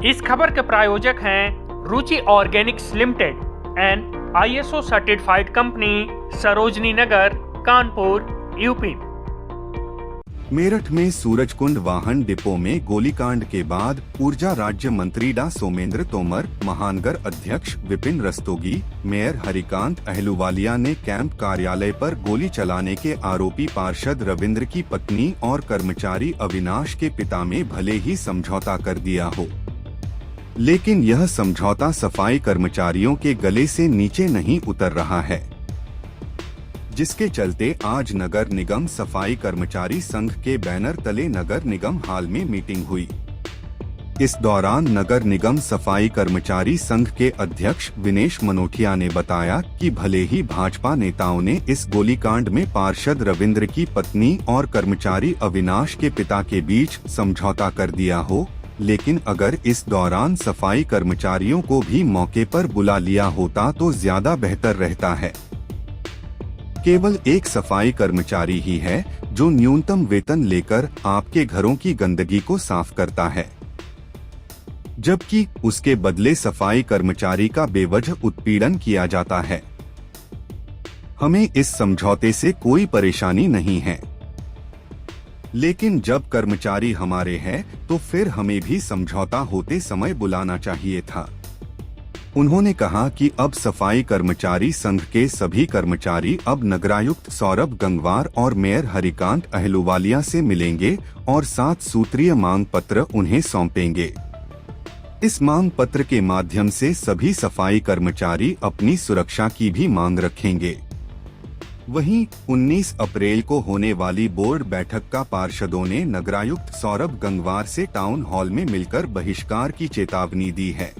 इस खबर के प्रायोजक हैं Ruchi organics limited and ISO certified company, Sarojini Nagar, Kanpur, UP. Meerut में सूरजकुंड वाहन डिपो में गोलीकांड के बाद ऊर्जा राज्य मंत्री डा सोमेंद्र तोमर, महानगर अध्यक्ष विपिन रस्तोगी, मेयर हरिकांत अहलूवालिया ने कैंप कार्यालय पर गोली चलाने के आरोपी पार्षद रविंद्र की पत्नी और कर्मचारी अविनाश के पिता में भले ही समझौता कर दिया हो, लेकिन यह समझौता सफाई कर्मचारियों के गले से नीचे नहीं उतर रहा है, जिसके चलते आज नगर निगम सफाई कर्मचारी संघ के बैनर तले नगर निगम हाल में मीटिंग हुई। इस दौरान नगर निगम सफाई कर्मचारी संघ के अध्यक्ष विनेश मनोटिया ने बताया कि भले ही भाजपा नेताओं ने इस गोलीकांड में पार्षद रविंद्र की पत्नी और कर्मचारी अविनाश के पिता के बीच समझौता कर दिया हो, लेकिन अगर इस दौरान सफाई कर्मचारियों को भी मौके पर बुला लिया होता तो ज्यादा बेहतर रहता है। केवल एक सफाई कर्मचारी ही है जो न्यूनतम वेतन लेकर आपके घरों की गंदगी को साफ करता है, जबकि उसके बदले सफाई कर्मचारी का बेवजह उत्पीड़न किया जाता है। हमें इस समझौते से कोई परेशानी नहीं है, लेकिन जब कर्मचारी हमारे हैं तो फिर हमें भी समझौता होते समय बुलाना चाहिए था। उन्होंने कहा कि अब सफाई कर्मचारी संघ के सभी कर्मचारी अब नगरायुक्त सौरभ गंगवार और मेयर हरिकांत अहलूवालिया से मिलेंगे और 7 सूत्रीय मांग पत्र उन्हें सौंपेंगे। इस मांग पत्र के माध्यम से सभी सफाई कर्मचारी अपनी सुरक्षा की भी मांग रखेंगे। वहीं 19 अप्रैल को होने वाली बोर्ड बैठक का पार्षदों ने नगरायुक्त सौरभ गंगवार से टाउन हॉल में मिलकर बहिष्कार की चेतावनी दी है।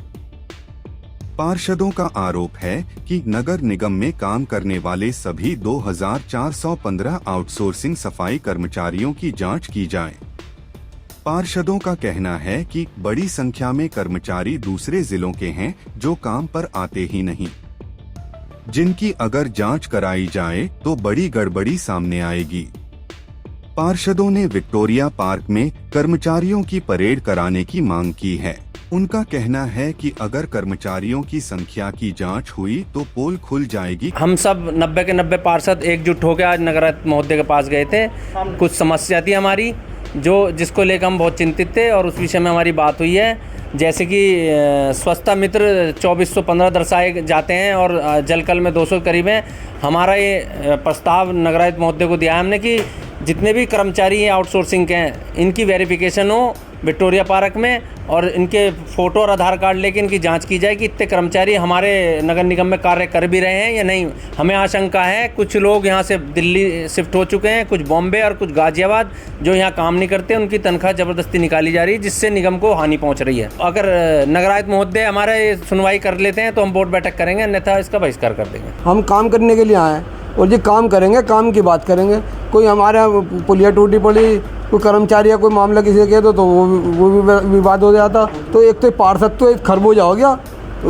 पार्षदों का आरोप है कि नगर निगम में काम करने वाले सभी 2415 आउटसोर्सिंग सफाई कर्मचारियों की जांच की जाए। पार्षदों का कहना है कि बड़ी संख्या में कर्मचारी दूसरे जिलों के हैं जो काम पर आते ही नहीं, जिनकी अगर जांच कराई जाए तो बड़ी गड़बड़ी सामने आएगी। पार्षदों ने विक्टोरिया पार्क में कर्मचारियों की परेड कराने की मांग की है। उनका कहना है कि अगर कर्मचारियों की संख्या की जांच हुई तो पोल खुल जाएगी। हम सब 90 के 90 पार्षद एकजुट होकर आज नगरायुक्त महोदय के पास गए थे। कुछ समस्या थी हमारी जिसको लेकर हम बहुत चिंतित थे और उस विषय में हमारी बात हुई है। जैसे कि स्वच्छता मित्र 2415 दर्शाए जाते हैं और जलकल में 200 करीब हैं। हमारा ये प्रस्ताव नगरायुक्त महोदय को दिया है हमने कि जितने भी कर्मचारी हैं आउटसोर्सिंग के हैं, इनकी वेरिफिकेशन हो विक्टोरिया पार्क में और इनके फ़ोटो और आधार कार्ड लेके इनकी जांच की जाए कि इतने कर्मचारी हमारे नगर निगम में कार्य कर भी रहे हैं या नहीं। हमें आशंका है कुछ लोग यहाँ से दिल्ली शिफ्ट हो चुके हैं, कुछ बॉम्बे और कुछ गाजियाबाद, जो यहाँ काम नहीं करते, उनकी तनख्वाह ज़बरदस्ती निकाली जा रही है, जिससे निगम को हानि पहुँच रही है। अगर नगरायुक्त महोदय हमारे सुनवाई कर लेते हैं तो हम बोर्ड बैठक करेंगे, अन्यथा इसका बहिष्कार कर देंगे। हम काम करने के लिए आए हैं और ये काम करेंगे, काम की बात करेंगे। कोई हमारे पुलिया टूटी पड़ी, कोई कर्मचारी या कोई मामला किसी से कह दो तो वो भी विवाद हो जाता। तो एक तो पार्षद तो एक खरबूजा हो गया।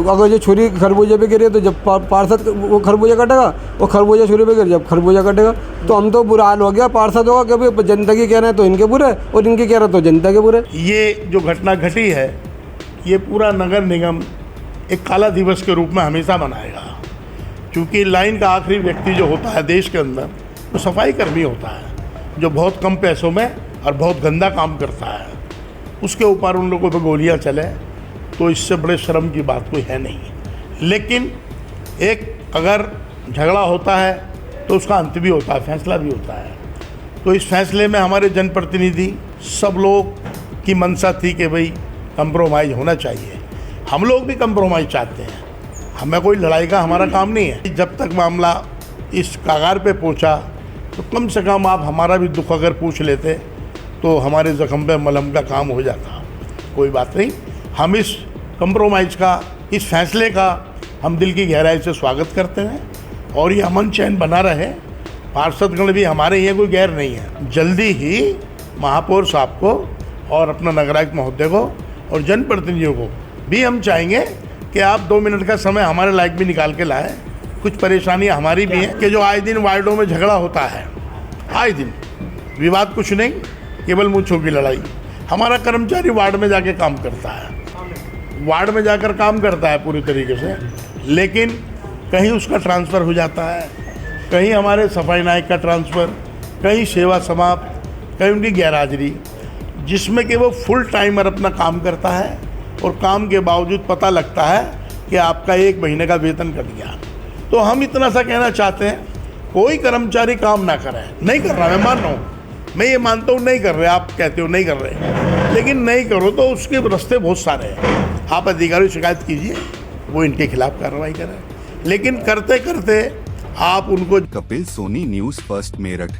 अगर जो छुरी खरबूजे पे गिरे तो जब पार्षद वो खरबूजा कटेगा, वो खरबूजा छुरी पे गिरे जब खरबूजा कटेगा। तो हम तो बुरा हाल हो गया पार्षद होगा कि भाई जनता की कह रहे हैं तो इनके बुरे और इनके कह रहे तो जनता के बुरे। ये जो घटना घटी है, ये पूरा नगर निगम एक काला दिवस के रूप में हमेशा मनाएगा, क्योंकि लाइन का आखिरी व्यक्ति जो होता है देश के अंदर, वो सफाई कर्मी होता है, जो बहुत कम पैसों में और बहुत गंदा काम करता है। उसके ऊपर उन लोगों पर गोलियां चले तो इससे बड़े शर्म की बात कोई है नहीं। लेकिन एक अगर झगड़ा होता है तो उसका अंत भी होता है, फैसला भी होता है। तो इस फैसले में हमारे जनप्रतिनिधि सब लोग की मंशा थी कि भाई कंप्रोमाइज़ होना चाहिए। हम लोग भी कंप्रोमाइज़ चाहते हैं, हमें कोई लड़ाई का हमारा काम नहीं है। जब तक मामला इस कगार पे पहुंचा तो कम से कम आप हमारा भी दुख अगर पूछ लेते तो हमारे ज़ख्म पे मलहम का काम हो जाता। कोई बात नहीं, हम इस कंप्रोमाइज़ का, इस फैसले का हम दिल की गहराई से स्वागत करते हैं और ये अमन चैन बना रहे। पार्षदगण भी हमारे यहाँ कोई गैर नहीं है। जल्दी ही महापौर साहब को और अपना नगरायुक्त महोदय को और जनप्रतिनिधियों को भी हम चाहेंगे कि आप 2 मिनट का समय हमारे लायक भी निकाल के लाएँ। कुछ परेशानियाँ हमारी भी हैं कि जो आए दिन वार्डों में झगड़ा होता है, आए दिन विवाद, कुछ नहीं, केवल मूंछों की लड़ाई। हमारा कर्मचारी वार्ड में जाके काम करता है, वार्ड में जाकर काम करता है पूरी तरीके से, लेकिन कहीं उसका ट्रांसफ़र हो जाता है, कहीं हमारे सफाई नायक का ट्रांसफ़र, कहीं सेवा समाप्त, कहीं उनकी गैरहाजिरी, जिसमें कि वो फुल टाइमर अपना काम करता है और काम के बावजूद पता लगता है कि आपका 1 महीने का वेतन कट गया। तो हम इतना सा कहना चाहते हैं, कोई कर्मचारी काम ना करे, नहीं कर रहा, मैं मान रहा हूँ, मैं ये मानता हूँ नहीं कर रहे, आप कहते हो नहीं कर रहे, लेकिन नहीं करो तो उसके रास्ते बहुत सारे हैं। आप अधिकारी शिकायत कीजिए, वो इनके खिलाफ कार्रवाई करें, लेकिन करते करते आप उनको। Kapil Soni, news first, Meerut.